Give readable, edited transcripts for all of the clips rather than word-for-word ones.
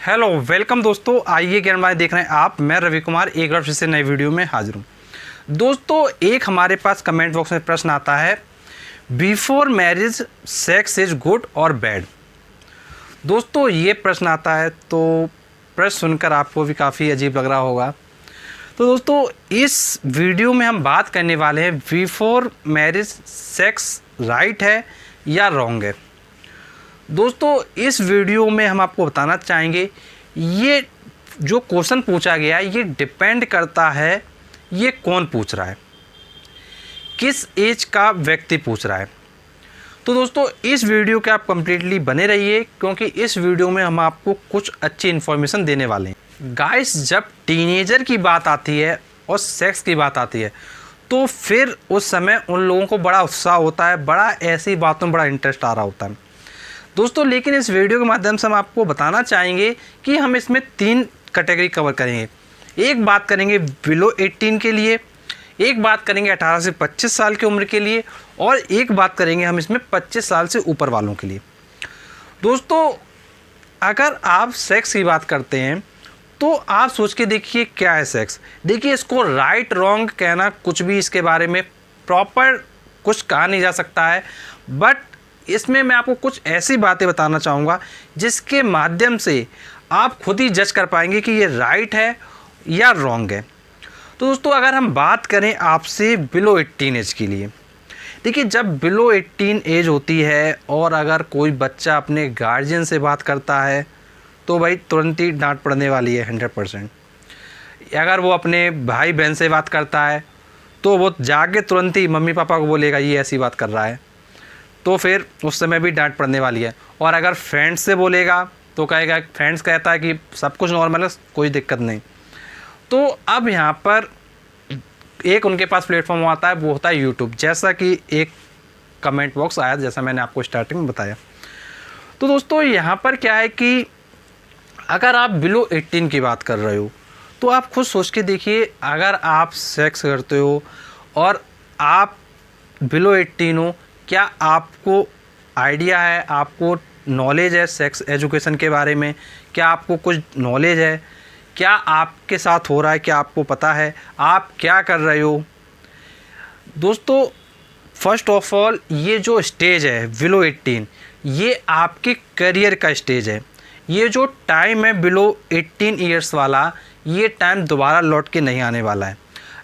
Hello welcome दोस्तों, आइए ज्ञानवाणी देख रहे हैं आप। मैं रवि कुमार एक बार फिर से नई वीडियो में हाजिर हूँ। दोस्तों, एक हमारे पास कमेंट बॉक्स में प्रश्न आता है, before marriage sex is good और बैड। दोस्तों, ये प्रश्न आता है तो प्रश्न सुनकर आपको भी काफ़ी अजीब लग रहा होगा। तो दोस्तों, इस वीडियो में हम बात करने वाले हैं बिफोर मैरिज सेक्स राइट है या रॉन्ग है। दोस्तों, इस वीडियो में हम आपको बताना चाहेंगे, ये जो क्वेश्चन पूछा गया है ये डिपेंड करता है ये कौन पूछ रहा है, किस एज का व्यक्ति पूछ रहा है। तो दोस्तों, इस वीडियो के आप कंप्लीटली बने रहिए, क्योंकि इस वीडियो में हम आपको कुछ अच्छी इन्फॉर्मेशन देने वाले हैं। गाइस, जब टीनेजर की बात आती है और सेक्स की बात आती है तो फिर उस समय उन लोगों को बड़ा उत्साह होता है, बड़ा ऐसी बातों में बड़ा इंटरेस्ट आ रहा होता है दोस्तों। लेकिन इस वीडियो के माध्यम से हम आपको बताना चाहेंगे कि हम इसमें 3 कैटेगरी कवर करेंगे। एक बात करेंगे बिलो 18 के लिए, एक बात करेंगे 18 से 25 साल की उम्र के लिए, और एक बात करेंगे हम इसमें 25 साल से ऊपर वालों के लिए। दोस्तों, अगर आप सेक्स की बात करते हैं तो आप सोच के देखिए क्या है सेक्स। देखिए, इसको राइट रॉन्ग कहना, कुछ भी इसके बारे में प्रॉपर कुछ कहा नहीं जा सकता है, बट इसमें मैं आपको कुछ ऐसी बातें बताना चाहूँगा जिसके माध्यम से आप खुद ही जज कर पाएंगे कि ये राइट है या रॉन्ग है। तो दोस्तों, अगर हम बात करें आपसे बिलो 18 एज के लिए, देखिए, जब बिलो 18 एज होती है और अगर कोई बच्चा अपने गार्जियन से बात करता है तो भाई तुरंत ही डांट पड़ने वाली है 100%। अगर वो अपने भाई बहन से बात करता है तो वो जाके तुरंत ही मम्मी पापा को बोलेगा ये ऐसी बात कर रहा है, तो फिर उस समय भी डांट पड़ने वाली है। और अगर फ्रेंड्स से बोलेगा तो कहेगा, फ्रेंड्स कहता है कि सब कुछ नॉर्मल है, कोई दिक्कत नहीं। तो अब यहाँ पर एक उनके पास प्लेटफॉर्म आता है, वो होता है यूट्यूब, जैसा कि एक कमेंट बॉक्स आया, जैसा मैंने आपको स्टार्टिंग में बताया। तो दोस्तों, यहाँ पर क्या है कि अगर आप बिलो 18 की बात कर रहे हो तो आप खुद सोच के देखिए, अगर आप सेक्स करते हो और आप बिलो 18 हो, क्या आपको आइडिया है, आपको नॉलेज है सेक्स एजुकेशन के बारे में? क्या आपको कुछ नॉलेज है? क्या आपके साथ हो रहा है, क्या आपको पता है? आप क्या कर रहे हो? दोस्तों, फर्स्ट ऑफ ऑल, ये जो स्टेज है बिलो 18, ये आपके करियर का स्टेज है। ये जो टाइम है बिलो 18 ईयर्स वाला, ये टाइम दोबारा लौट के नहीं आने वाला है।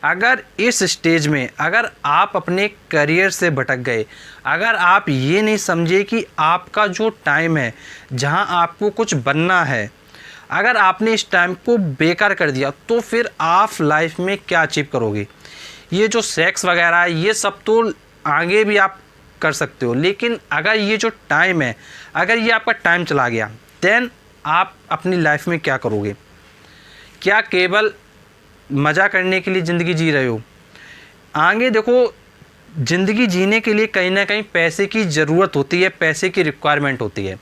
अगर इस स्टेज में अगर आप अपने करियर से भटक गए, अगर आप ये नहीं समझे कि आपका जो टाइम है जहां आपको कुछ बनना है, अगर आपने इस टाइम को बेकार कर दिया, तो फिर आप लाइफ में क्या अचीव करोगे? ये जो सेक्स वगैरह है ये सब तो आगे भी आप कर सकते हो, लेकिन अगर ये जो टाइम है, अगर ये आपका टाइम चला गया, देन आप अपनी लाइफ में क्या करोगे? क्या केवल मज़ा करने के लिए ज़िंदगी जी रहे हो? आगे देखो, ज़िंदगी जीने के लिए कहीं ना कहीं पैसे की ज़रूरत होती है, पैसे की रिक्वायरमेंट होती है।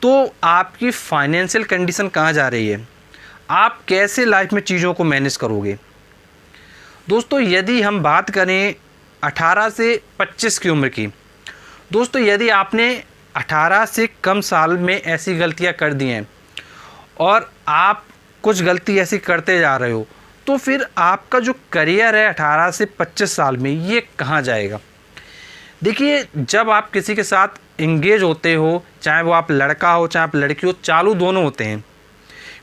तो आपकी फाइनेंशियल कंडीशन कहाँ जा रही है? आप कैसे लाइफ में चीज़ों को मैनेज करोगे? दोस्तों, यदि हम बात करें 18 से 25 की उम्र की, दोस्तों, यदि आपने 18 से कम साल में ऐसी गलतियाँ कर दी हैं और आप कुछ गलती ऐसी करते जा रहे हो, तो फिर आपका जो करियर है 18 से 25 साल में, ये कहाँ जाएगा? देखिए, जब आप किसी के साथ इंगेज होते हो, चाहे वो आप लड़का हो चाहे आप लड़की हो, चालू दोनों होते हैं।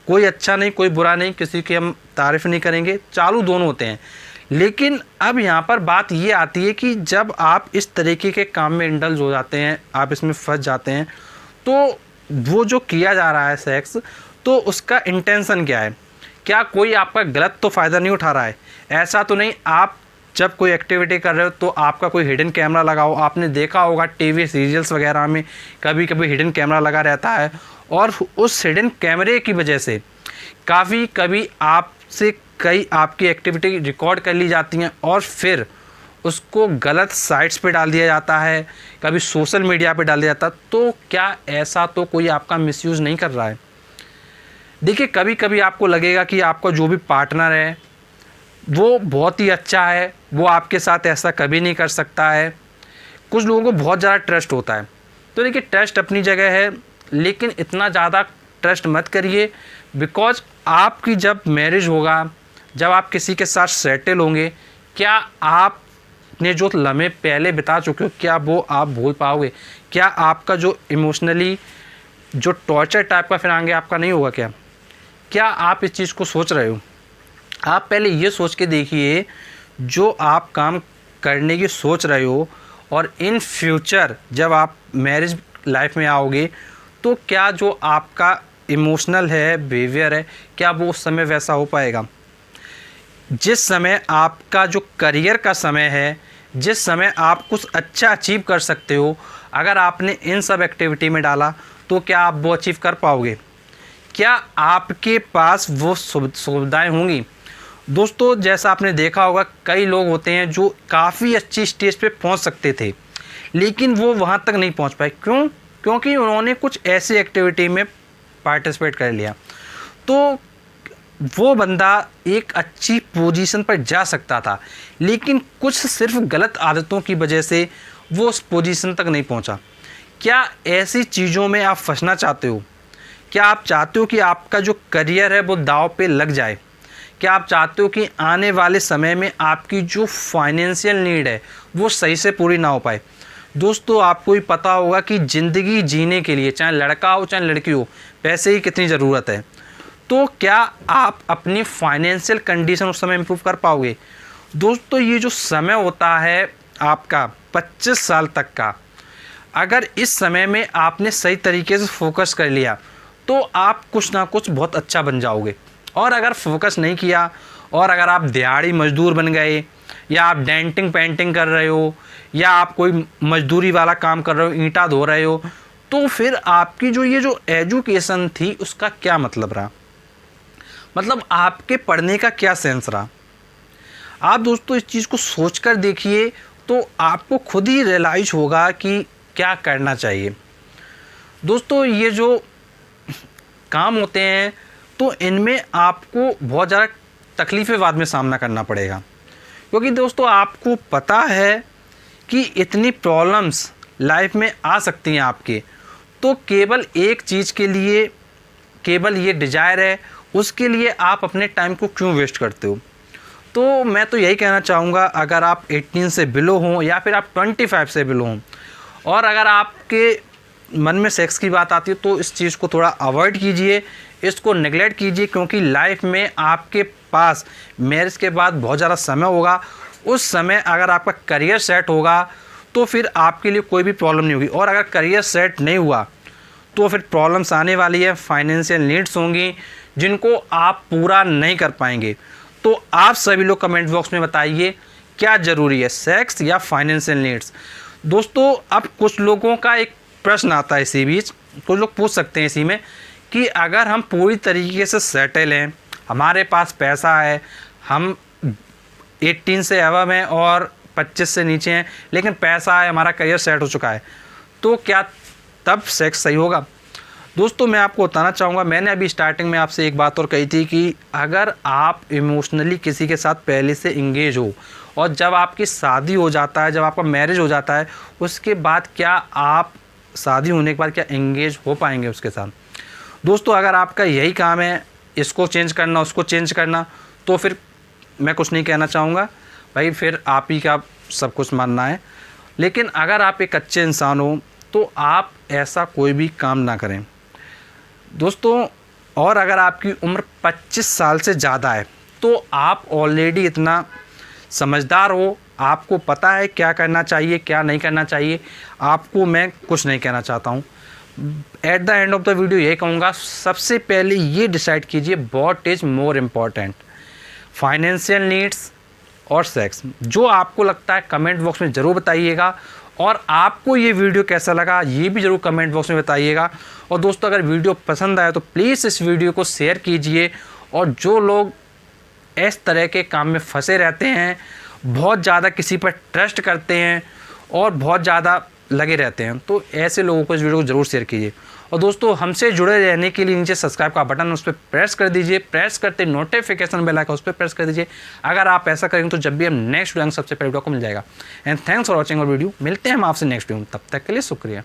कोई अच्छा नहीं, कोई बुरा नहीं, किसी की हम तारीफ़ नहीं करेंगे, चालू दोनों होते हैं। लेकिन अब यहाँ पर बात ये आती है कि जब आप इस तरीके के काम में इंडल्ज हो जाते हैं, आप इसमें फंस जाते हैं, तो वो जो किया जा रहा है सेक्स, तो उसका इंटेंशन क्या है? क्या कोई आपका गलत तो फ़ायदा नहीं उठा रहा है? ऐसा तो नहीं, आप जब कोई एक्टिविटी कर रहे हो तो आपका कोई हिडन कैमरा लगाओ। आपने देखा होगा टीवी सीरियल्स वगैरह में कभी कभी हिडन कैमरा लगा रहता है, और उस हिडन कैमरे की वजह से काफ़ी कभी आपसे कई आपकी एक्टिविटी रिकॉर्ड कर ली जाती हैं और फिर उसको गलत साइट्स पे डाल दिया जाता है, कभी सोशल मीडिया पे डाल दिया जाता है। तो क्या ऐसा तो कोई आपका मिसयूज़ नहीं कर रहा है? देखिए, कभी कभी आपको लगेगा कि आपका जो भी पार्टनर है वो बहुत ही अच्छा है, वो आपके साथ ऐसा कभी नहीं कर सकता है। कुछ लोगों को बहुत ज़्यादा ट्रस्ट होता है, तो देखिए, ट्रस्ट अपनी जगह है, लेकिन इतना ज़्यादा ट्रस्ट मत करिए, बिकॉज आपकी जब मैरिज होगा, जब आप किसी के साथ सेटल होंगे, क्या आपने जो लम्हे पहले बिता चुके हो क्या वो आप भूल पाओगे? क्या आपका जो इमोशनली जो टॉर्चर टाइप का फिर आगे आपका नहीं होगा? क्या आप इस चीज़ को सोच रहे हो? आप पहले ये सोच के देखिए, जो आप काम करने की सोच रहे हो और इन फ्यूचर जब आप मैरिज लाइफ में आओगे तो क्या जो आपका इमोशनल है, बिहेवियर है, क्या वो उस समय वैसा हो पाएगा? जिस समय आपका जो करियर का समय है, जिस समय आप कुछ अच्छा अचीव कर सकते हो, अगर आपने इन सब एक्टिविटी में डाला तो क्या आप वो अचीव कर पाओगे? क्या आपके पास वो सुविधाएं होंगी? दोस्तों, जैसा आपने देखा होगा, कई लोग होते हैं जो काफ़ी अच्छी स्टेज पे पहुंच सकते थे, लेकिन वो वहां तक नहीं पहुंच पाए। क्यों? क्योंकि उन्होंने कुछ ऐसी एक्टिविटी में पार्टिसिपेट कर लिया। तो वो बंदा एक अच्छी पोजीशन पर जा सकता था, लेकिन कुछ सिर्फ गलत आदतों की वजह से वो उस पोजीशन तक नहीं पहुंचा। क्या ऐसी चीज़ों में आप फंसना चाहते हो? क्या आप चाहते हो कि आपका जो करियर है वो दांव पे लग जाए? क्या आप चाहते हो कि आने वाले समय में आपकी जो फाइनेंशियल नीड है वो सही से पूरी ना हो पाए? दोस्तों, आपको ही पता होगा कि ज़िंदगी जीने के लिए, चाहे लड़का हो चाहे लड़की हो, पैसे की कितनी ज़रूरत है। तो क्या आप अपनी फाइनेंशियल कंडीशन उस समय इम्प्रूव कर पाओगे? दोस्तों, ये जो समय होता है आपका 25 साल तक का, अगर इस समय में आपने सही तरीके से फोकस कर लिया तो आप कुछ ना कुछ बहुत अच्छा बन जाओगे। और अगर फोकस नहीं किया और अगर आप दिहाड़ी मजदूर बन गए, या आप डेंटिंग पेंटिंग कर रहे हो, या आप कोई मजदूरी वाला काम कर रहे हो, ईंटा धो रहे हो, तो फिर आपकी जो ये जो एजुकेशन थी उसका क्या मतलब रहा? मतलब आपके पढ़ने का क्या सेंस रहा? आप दोस्तों इस चीज़ को सोचकर देखिए, तो आपको खुद ही रियलाइज होगा कि क्या करना चाहिए। दोस्तों, ये जो काम होते हैं तो इनमें आपको बहुत ज़्यादा तकलीफ़ें बाद में सामना करना पड़ेगा, क्योंकि दोस्तों आपको पता है कि इतनी प्रॉब्लम्स लाइफ में आ सकती हैं आपके, तो केवल एक चीज़ के लिए केवल ये डिज़ायर है, उसके लिए आप अपने टाइम को क्यों वेस्ट करते हो? तो मैं तो यही कहना चाहूँगा, अगर आप 18 से बिलो हों या फिर आप 25 से बिलो हों, और अगर आपके मन में सेक्स की बात आती है तो इस चीज़ को थोड़ा अवॉइड कीजिए, इसको नेगलेक्ट कीजिए, क्योंकि लाइफ में आपके पास मैरिज के बाद बहुत ज़्यादा समय होगा। उस समय अगर आपका करियर सेट होगा तो फिर आपके लिए कोई भी प्रॉब्लम नहीं होगी, और अगर करियर सेट नहीं हुआ तो फिर प्रॉब्लम्स आने वाली है, फाइनेंशियल नीड्स होंगी जिनको आप पूरा नहीं कर पाएंगे। तो आप सभी लोग कमेंट बॉक्स में बताइए क्या ज़रूरी है, सेक्स या फाइनेंशियल नीड्स? दोस्तों, अब कुछ लोगों का एक प्रश्न आता है इसी बीच, कुछ लोग पूछ सकते हैं इसी में कि अगर हम पूरी तरीके से सेटल हैं, हमारे पास पैसा है, हम 18 से अबव हैं और 25 से नीचे हैं, लेकिन पैसा है, हमारा करियर सेट हो चुका है, तो क्या तब सेक्स सही होगा? दोस्तों, मैं आपको बताना चाहूँगा, मैंने अभी स्टार्टिंग में आपसे एक बात और कही थी कि अगर आप इमोशनली किसी के साथ पहले से इंगेज हो और जब आपकी शादी हो जाता है, जब आपका मैरिज हो जाता है, उसके बाद क्या आप शादी होने के बाद क्या एंगेज हो पाएंगे उसके साथ? दोस्तों, अगर आपका यही काम है इसको चेंज करना, उसको चेंज करना, तो फिर मैं कुछ नहीं कहना चाहूँगा भाई, फिर आप ही का सब कुछ मानना है। लेकिन अगर आप एक अच्छे इंसान हो तो आप ऐसा कोई भी काम ना करें दोस्तों। और अगर आपकी उम्र 25 साल से ज़्यादा है तो आप ऑलरेडी इतना समझदार हो, आपको पता है क्या करना चाहिए क्या नहीं करना चाहिए। आपको मैं कुछ नहीं कहना चाहता हूँ। At the end of the video ये कहूँगा, सबसे पहले ये डिसाइड कीजिए what is more important, financial needs और सेक्स। जो आपको लगता है कमेंट बॉक्स में ज़रूर बताइएगा, और आपको ये वीडियो कैसा लगा ये भी ज़रूर कमेंट बॉक्स में बताइएगा। और दोस्तों, अगर वीडियो पसंद आया तो प्लीज़ इस वीडियो को शेयर कीजिए। और जो लोग इस तरह के काम में फंसे रहते हैं, बहुत ज़्यादा किसी पर ट्रस्ट करते हैं और बहुत ज़्यादा लगे रहते हैं, तो ऐसे लोगों को इस वीडियो को ज़रूर शेयर कीजिए। और दोस्तों, हमसे जुड़े रहने के लिए नीचे सब्सक्राइब का बटन उस पर प्रेस कर दीजिए, प्रेस करते नोटिफिकेशन बेल आइकन उस पर प्रेस कर दीजिए। अगर आप ऐसा करेंगे तो जब भी हम नेक्स्ट वीडियो सबसे पहले वीडियो को मिल जाएगा। एंड थैंक्स फॉर वॉचिंग और वीडियो। मिलते हैं हम आपसे नेक्स्ट वीडियो, तब तक के लिए शुक्रिया।